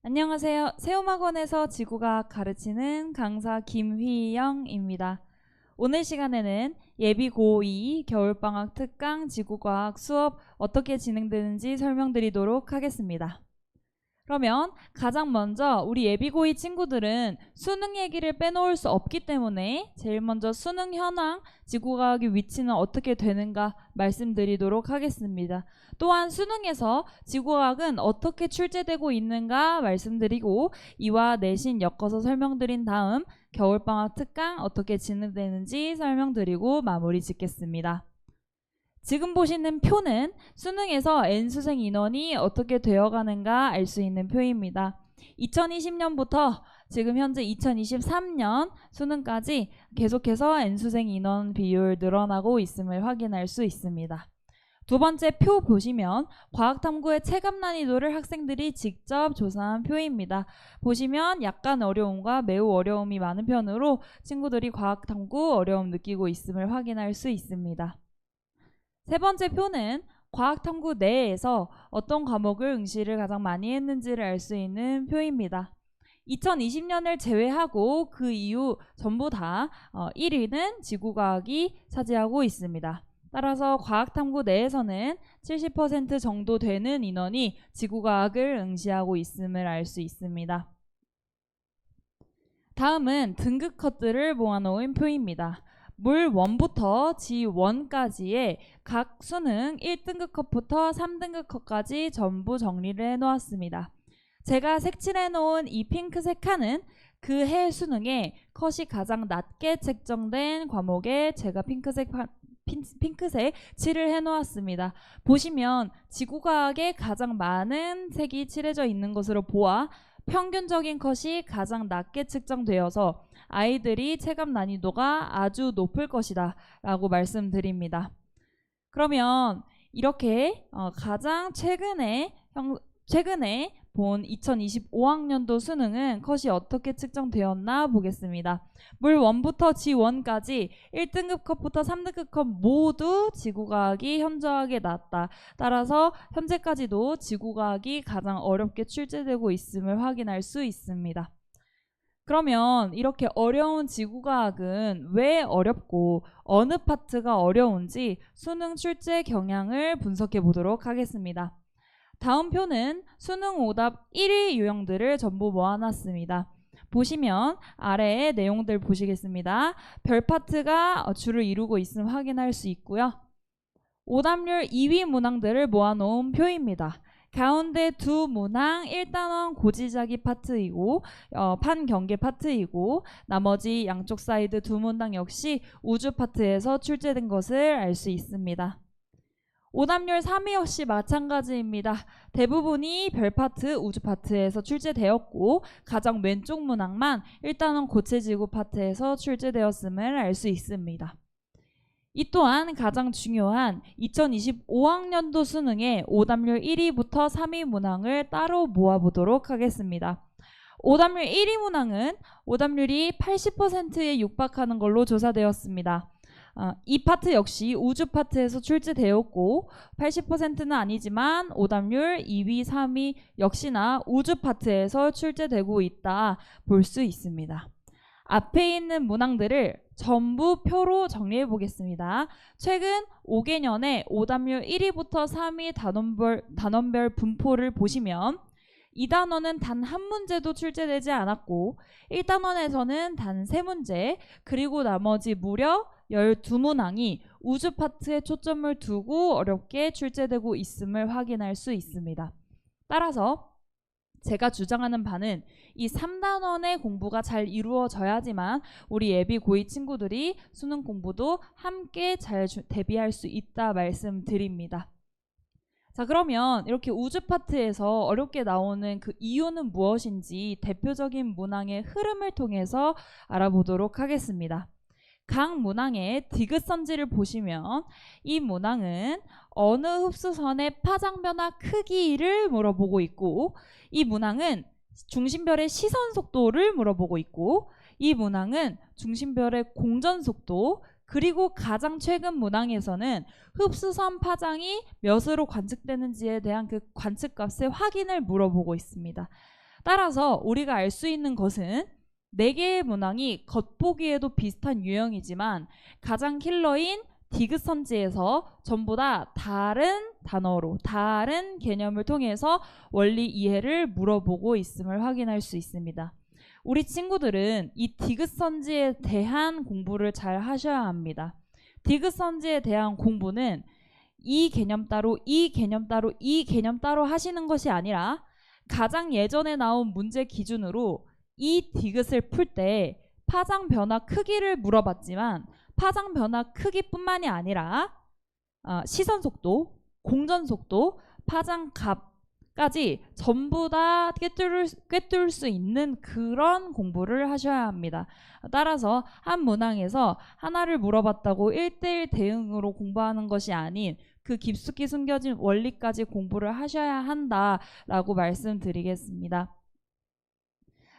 안녕하세요. 세움학원에서 지구과학 가르치는 강사 김휘영입니다. 오늘 시간에는 예비 고2 겨울방학 특강 지구과학 수업 어떻게 진행되는지 설명드리도록 하겠습니다. 그러면 가장 먼저 우리 예비 고2 친구들은 수능 얘기를 빼놓을 수 없기 때문에 제일 먼저 수능 현황, 지구과학의 위치는 어떻게 되는가 말씀드리도록 하겠습니다. 또한 수능에서 지구과학은 어떻게 출제되고 있는가 말씀드리고 이와 내신 엮어서 설명드린 다음 겨울방학 특강 어떻게 진행되는지 설명드리고 마무리 짓겠습니다. 지금 보시는 표는 수능에서 N수생 인원이 어떻게 되어가는가 알 수 있는 표입니다. 2020년부터 지금 현재 2023년 수능까지 계속해서 N수생 인원 비율 늘어나고 있음을 확인할 수 있습니다. 두 번째 표 보시면 과학탐구의 체감 난이도를 학생들이 직접 조사한 표입니다. 보시면 약간 어려움과 매우 어려움이 많은 편으로 친구들이 과학탐구 어려움 느끼고 있음을 확인할 수 있습니다. 세 번째 표는 과학탐구 내에서 어떤 과목을 응시를 가장 많이 했는지를 알 수 있는 표입니다. 2020년을 제외하고 그 이후 전부 다 1위는 지구과학이 차지하고 있습니다. 따라서 과학탐구 내에서는 70% 정도 되는 인원이 지구과학을 응시하고 있음을 알 수 있습니다. 다음은 등급 컷들을 모아놓은 표입니다. 물 1부터 G1까지의 각 수능 1등급 컷부터 3등급 컷까지 전부 정리를 해놓았습니다. 제가 색칠해 놓은 이 핑크색 칸은 그 해 수능에 컷이 가장 낮게 책정된 과목에 제가 핑크색 칠을 해놓았습니다. 보시면 지구과학에 가장 많은 색이 칠해져 있는 것으로 보아 평균적인 컷이 가장 낮게 측정되어서 아이들이 체감 난이도가 아주 높을 것이다 라고 말씀드립니다. 그러면 이렇게 가장 최근에 본 2025학년도 수능은 컷이 어떻게 측정되었나 보겠습니다. 물 1부터 G1까지 1등급 컷부터 3등급 컷 모두 지구과학이 현저하게 낮다. 따라서 현재까지도 지구과학이 가장 어렵게 출제되고 있음을 확인할 수 있습니다. 그러면 이렇게 어려운 지구과학은 왜 어렵고 어느 파트가 어려운지 수능 출제 경향을 분석해 보도록 하겠습니다. 다음 표는 수능 오답 1위 유형들을 전부 모아놨습니다. 보시면 아래의 내용들 보시겠습니다. 별 파트가 주를 이루고 있음 확인할 수 있고요. 오답률 2위 문항들을 모아놓은 표입니다. 가운데 두 문항 1단원 고지자기 파트이고 판경계 파트이고 나머지 양쪽 사이드 두 문항 역시 우주 파트에서 출제된 것을 알 수 있습니다. 오답률 3위 역시 마찬가지입니다. 대부분이 별 파트, 우주 파트에서 출제되었고 가장 왼쪽 문항만 1단원 고체지구 파트에서 출제되었음을 알 수 있습니다. 이 또한 가장 중요한 2025학년도 수능의 오답률 1위부터 3위 문항을 따로 모아보도록 하겠습니다. 오답률 1위 문항은 오답률이 80%에 육박하는 걸로 조사되었습니다. 이 파트 역시 우주 파트에서 출제되었고 80%는 아니지만 오답률 2위, 3위 역시나 우주 파트에서 출제되고 있다 볼 수 있습니다. 앞에 있는 문항들을 전부 표로 정리해 보겠습니다. 최근 5개년의 오답률 1위부터 3위 단원별 분포를 보시면 2단원은 단 한 문제도 출제되지 않았고 1단원에서는 단 3문제 그리고 나머지 무려 12문항이 우주 파트에 초점을 두고 어렵게 출제되고 있음을 확인할 수 있습니다. 따라서 제가 주장하는 바는 이 3단원의 공부가 잘 이루어져야지만 우리 예비 고2 친구들이 수능 공부도 함께 잘 대비할 수 있다 말씀드립니다. 자, 그러면 이렇게 우주 파트에서 어렵게 나오는 그 이유는 무엇인지 대표적인 문항의 흐름을 통해서 알아보도록 하겠습니다. 각 문항의 디귿선지를 보시면 이 문항은 어느 흡수선의 파장 변화 크기를 물어보고 있고 이 문항은 중심별의 시선 속도를 물어보고 있고 이 문항은 중심별의 공전 속도 그리고 가장 최근 문항에서는 흡수선 파장이 몇으로 관측되는지에 대한 그 관측값의 확인을 물어보고 있습니다. 따라서 우리가 알 수 있는 것은 4개의 문항이 겉보기에도 비슷한 유형이지만 가장 킬러인 디귿선지에서 전부 다 다른 단어로 다른 개념을 통해서 원리 이해를 물어보고 있음을 확인할 수 있습니다. 우리 친구들은 이 디귿선지에 대한 공부를 잘 하셔야 합니다. 디귿선지에 대한 공부는 이 개념 따로 이 개념 따로 이 개념 따로 하시는 것이 아니라 가장 예전에 나온 문제 기준으로 이 디귿을 풀 때 파장 변화 크기를 물어봤지만 파장 변화 크기뿐만이 아니라 시선 속도, 공전 속도, 파장 값까지 전부 다 꿰뚫을 수 있는 그런 공부를 하셔야 합니다. 따라서 한 문항에서 하나를 물어봤다고 1대1 대응으로 공부하는 것이 아닌 그 깊숙이 숨겨진 원리까지 공부를 하셔야 한다라고 말씀드리겠습니다.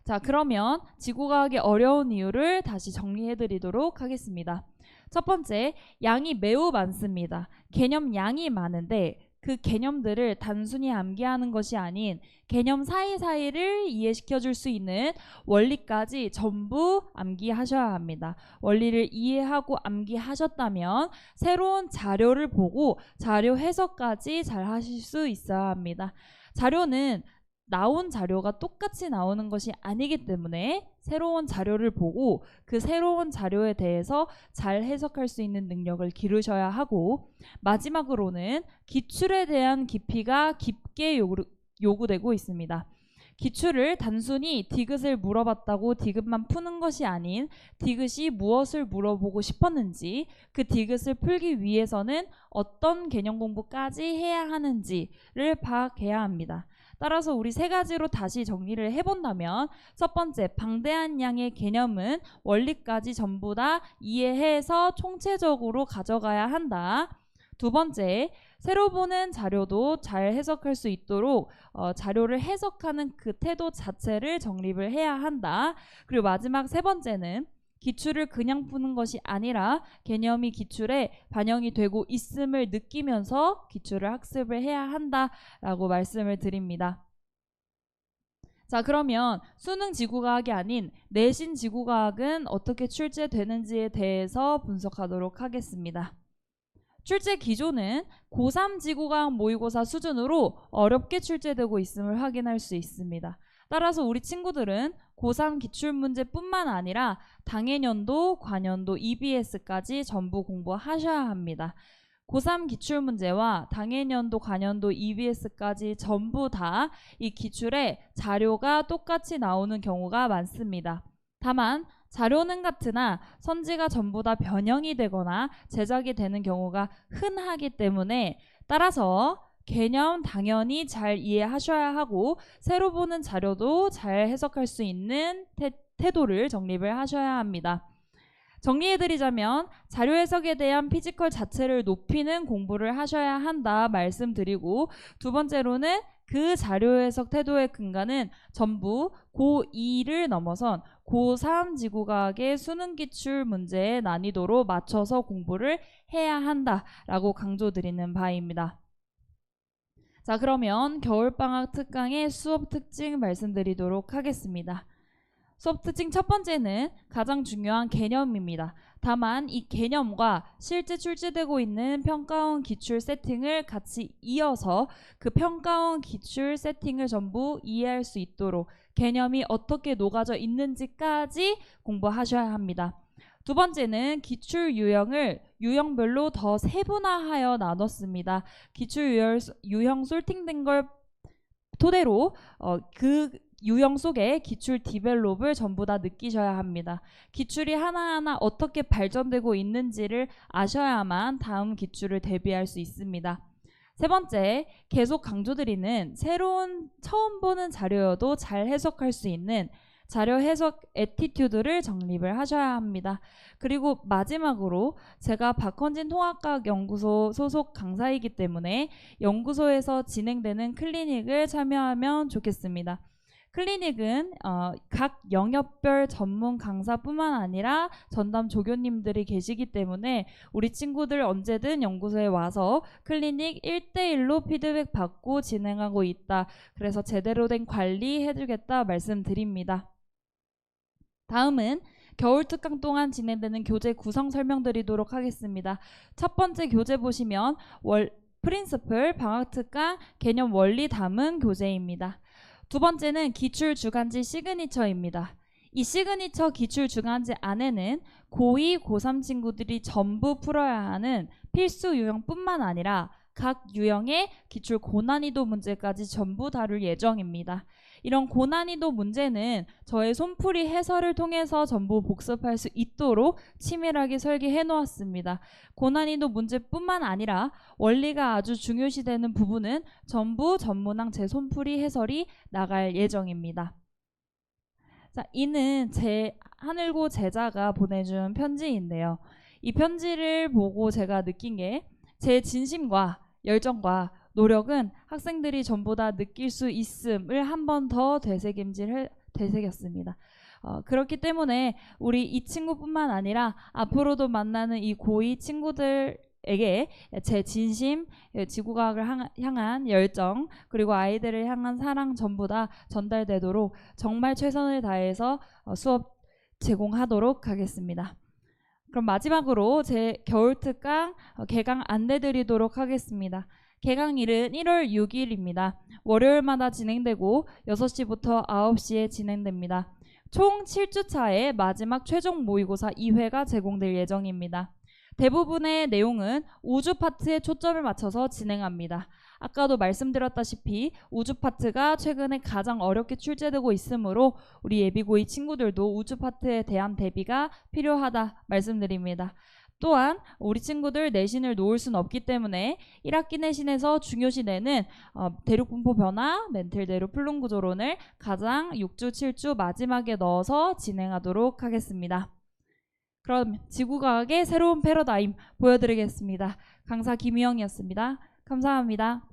자, 그러면 지구과학의 어려운 이유를 다시 정리해드리도록 하겠습니다. 첫 번째, 양이 매우 많습니다. 개념 양이 많은데 그 개념들을 단순히 암기하는 것이 아닌 개념 사이사이를 이해시켜 줄 수 있는 원리까지 전부 암기하셔야 합니다. 원리를 이해하고 암기하셨다면 새로운 자료를 보고 자료 해석까지 잘 하실 수 있어야 합니다. 자료는 나온 자료가 똑같이 나오는 것이 아니기 때문에 새로운 자료를 보고 그 새로운 자료에 대해서 잘 해석할 수 있는 능력을 기르셔야 하고, 마지막으로는 기출에 대한 깊이가 깊게 요구되고 있습니다. 기출을 단순히 디귿을 물어봤다고 디귿만 푸는 것이 아닌 디귿이 무엇을 물어보고 싶었는지, 그 디귿을 풀기 위해서는 어떤 개념 공부까지 해야 하는지를 파악해야 합니다. 따라서 우리 3가지로 다시 정리를 해본다면, 첫 번째, 방대한 양의 개념은 원리까지 전부 다 이해해서 총체적으로 가져가야 한다. 두 번째, 새로 보는 자료도 잘 해석할 수 있도록 자료를 해석하는 그 태도 자체를 정립을 해야 한다. 그리고 마지막 3번째는 기출을 그냥 푸는 것이 아니라 개념이 기출에 반영이 되고 있음을 느끼면서 기출을 학습을 해야 한다라고 말씀을 드립니다. 자, 그러면 수능 지구과학이 아닌 내신 지구과학은 어떻게 출제되는지에 대해서 분석하도록 하겠습니다. 출제 기조는 고3 지구과학 모의고사 수준으로 어렵게 출제되고 있음을 확인할 수 있습니다. 따라서 우리 친구들은 고3 기출문제뿐만 아니라 당해년도, 관연도, EBS까지 전부 공부하셔야 합니다. 고3 기출문제와 당해년도, 관연도, EBS까지 전부 다 이 기출에 자료가 똑같이 나오는 경우가 많습니다. 다만 자료는 같으나 선지가 전부 다 변형이 되거나 제작이 되는 경우가 흔하기 때문에, 따라서 개념 당연히 잘 이해하셔야 하고 새로 보는 자료도 잘 해석할 수 있는 태도를 정립을 하셔야 합니다. 정리해드리자면 자료 해석에 대한 피지컬 자체를 높이는 공부를 하셔야 한다 말씀드리고, 두 번째로는 그 자료 해석 태도의 근간은 전부 고2를 넘어선 고3 지구과학의 수능 기출 문제의 난이도로 맞춰서 공부를 해야 한다라고 강조드리는 바입니다. 자, 그러면 겨울방학 특강의 수업 특징 말씀드리도록 하겠습니다. 수업 특징 첫 번째는 가장 중요한 개념입니다. 다만 이 개념과 실제 출제되고 있는 평가원 기출 세팅을 같이 이어서 그 평가원 기출 세팅을 전부 이해할 수 있도록 개념이 어떻게 녹아져 있는지까지 공부하셔야 합니다. 두 번째는 기출 유형을 유형별로 더 세분화하여 나눴습니다. 기출 유형 솔팅된 걸 토대로 그 유형 속에 기출 디벨롭을 전부 다 느끼셔야 합니다. 기출이 하나하나 어떻게 발전되고 있는지를 아셔야만 다음 기출을 대비할 수 있습니다. 세 번째, 계속 강조드리는 새로운 처음 보는 자료여도 잘 해석할 수 있는 자료 해석 애티튜드를 정립을 하셔야 합니다. 그리고 마지막으로 제가 박헌진 통합과학 연구소 소속 강사이기 때문에 연구소에서 진행되는 클리닉을 참여하면 좋겠습니다. 클리닉은 각 영역별 전문 강사뿐만 아니라 전담 조교님들이 계시기 때문에 우리 친구들 언제든 연구소에 와서 클리닉 1대1로 피드백 받고 진행하고 있다. 그래서 제대로 된 관리 해주겠다 말씀드립니다. 다음은 겨울 특강 동안 진행되는 교재 구성 설명드리도록 하겠습니다. 첫 번째 교재 보시면 프린스플 방학 특강 개념 원리 담은 교재입니다. 두 번째는 기출 주간지 시그니처입니다. 이 시그니처 기출 주간지 안에는 고2, 고3 친구들이 전부 풀어야 하는 필수 유형뿐만 아니라 각 유형의 기출 고난이도 문제까지 전부 다룰 예정입니다. 이런 고난이도 문제는 저의 손풀이 해설을 통해서 전부 복습할 수 있도록 치밀하게 설계해 놓았습니다. 고난이도 문제뿐만 아니라 원리가 아주 중요시되는 부분은 전부 전문항 제 손풀이 해설이 나갈 예정입니다. 자, 이는 제 하늘고 제자가 보내준 편지인데요. 이 편지를 보고 제가 느낀 게 제 진심과 열정과 노력은 학생들이 전부 다 느낄 수 있음을 한 번 더 되새겼습니다. 그렇기 때문에 우리 이 친구뿐만 아니라 앞으로도 만나는 이 고2 친구들에게 제 진심, 지구과학을 향한 열정, 그리고 아이들을 향한 사랑 전부 다 전달되도록 정말 최선을 다해서 수업 제공하도록 하겠습니다. 그럼 마지막으로 제 겨울특강 개강 안내드리도록 하겠습니다. 개강일은 1월 6일입니다. 월요일마다 진행되고 6시부터 9시에 진행됩니다. 총 7주차의 마지막 최종 모의고사 2회가 제공될 예정입니다. 대부분의 내용은 우주 파트에 초점을 맞춰서 진행합니다. 아까도 말씀드렸다시피 우주 파트가 최근에 가장 어렵게 출제되고 있으므로 우리 예비고2 친구들도 우주 파트에 대한 대비가 필요하다 말씀드립니다. 또한 우리 친구들 내신을 놓을 수는 없기 때문에 1학기 내신에서 중요시 되는 대륙분포 변화, 멘틀 대륙 플룸 구조론을 가장 6주, 7주 마지막에 넣어서 진행하도록 하겠습니다. 그럼 지구과학의 새로운 패러다임 보여드리겠습니다. 강사 김희영이었습니다. 감사합니다.